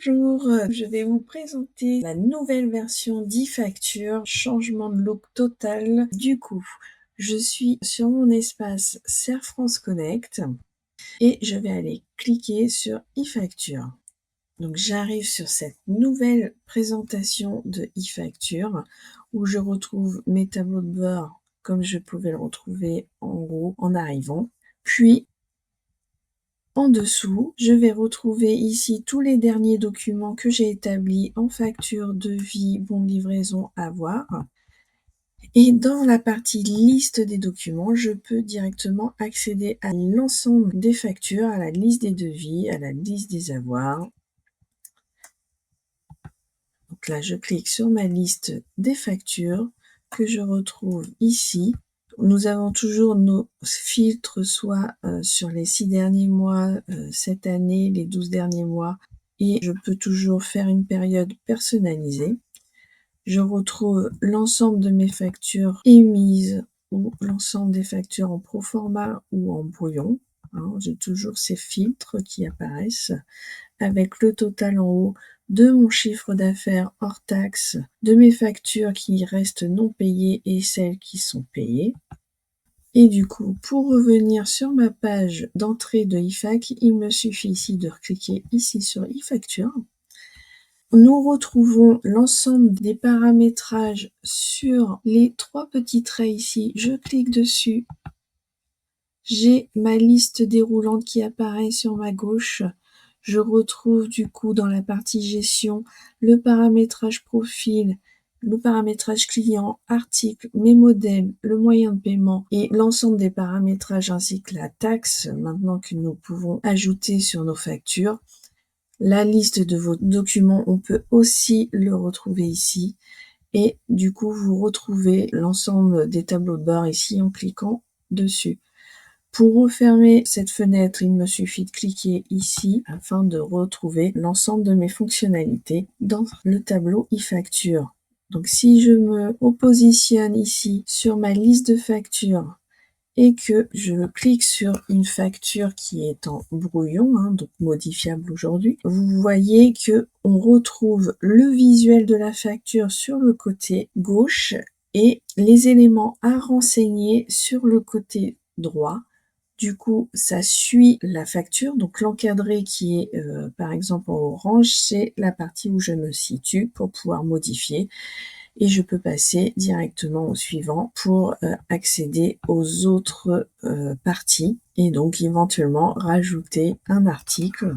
Bonjour, je vais vous présenter la nouvelle version d'e-facture, changement de look total. Du coup, je suis sur mon espace Serre France Connect et je vais aller cliquer sur e-facture. Donc j'arrive sur cette nouvelle présentation de e-facture où je retrouve mes tableaux de bord comme je pouvais le retrouver en gros en arrivant. Puis en dessous, je vais retrouver ici tous les derniers documents que j'ai établis en facture, devis, bon de livraison à voir. Et dans la partie liste des documents, je peux directement accéder à l'ensemble des factures, à la liste des devis, à la liste des avoirs. Donc là, je clique sur ma liste des factures que je retrouve ici. Nous avons toujours nos filtres, soit sur les 6 derniers mois, cette année, les 12 derniers mois, et je peux toujours faire une période personnalisée. Je retrouve l'ensemble de mes factures émises ou l'ensemble des factures en proforma ou en brouillon. J'ai toujours ces filtres qui apparaissent avec le total en haut de mon chiffre d'affaires hors taxe, de mes factures qui restent non payées et celles qui sont payées. Et du coup, pour revenir sur ma page d'entrée de e-fac, il me suffit ici de cliquer ici sur e-facture. Nous retrouvons l'ensemble des paramétrages sur les 3 petits traits ici. Je clique dessus. J'ai ma liste déroulante qui apparaît sur ma gauche. Je retrouve du coup dans la partie gestion le paramétrage profil, le paramétrage client, article, mes modèles, le moyen de paiement et l'ensemble des paramétrages ainsi que la taxe maintenant que nous pouvons ajouter sur nos factures. La liste de vos documents, on peut aussi le retrouver ici. Et du coup, vous retrouvez l'ensemble des tableaux de bord ici en cliquant dessus. Pour refermer cette fenêtre, il me suffit de cliquer ici afin de retrouver l'ensemble de mes fonctionnalités dans le tableau e-facture. Donc si je me positionne ici sur ma liste de factures et que je clique sur une facture qui est en brouillon, donc modifiable aujourd'hui, vous voyez que on retrouve le visuel de la facture sur le côté gauche et les éléments à renseigner sur le côté droit. Du coup, ça suit la facture. Donc, l'encadré qui est, par exemple, en orange, c'est la partie où je me situe pour pouvoir modifier. Et je peux passer directement au suivant pour accéder aux autres parties et donc éventuellement rajouter un article.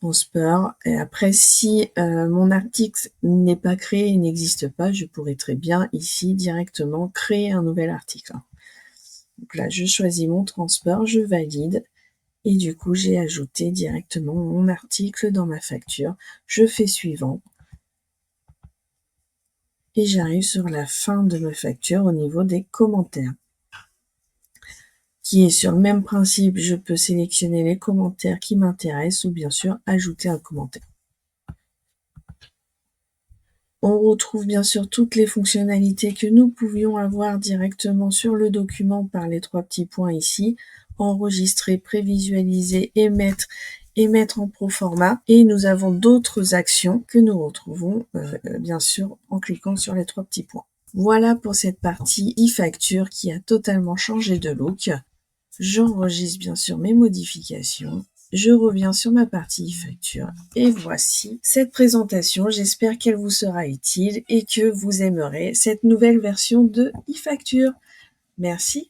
Transfer. Et après, si mon article n'est pas créé et n'existe pas, je pourrais très bien ici directement créer un nouvel article. Donc là, je choisis mon transfert, je valide et du coup, j'ai ajouté directement mon article dans ma facture. Je fais suivant et j'arrive sur la fin de ma facture au niveau des commentaires. Qui est sur le même principe, je peux sélectionner les commentaires qui m'intéressent ou bien sûr ajouter un commentaire. On retrouve bien sûr toutes les fonctionnalités que nous pouvions avoir directement sur le document par les 3 petits points ici. Enregistrer, prévisualiser, émettre en proforma. Et nous avons d'autres actions que nous retrouvons bien sûr en cliquant sur les 3 petits points. Voilà pour cette partie e-facture qui a totalement changé de look. J'enregistre bien sûr mes modifications. Je reviens sur ma partie e-facture et voici cette présentation. J'espère qu'elle vous sera utile et que vous aimerez cette nouvelle version de e-facture. Merci.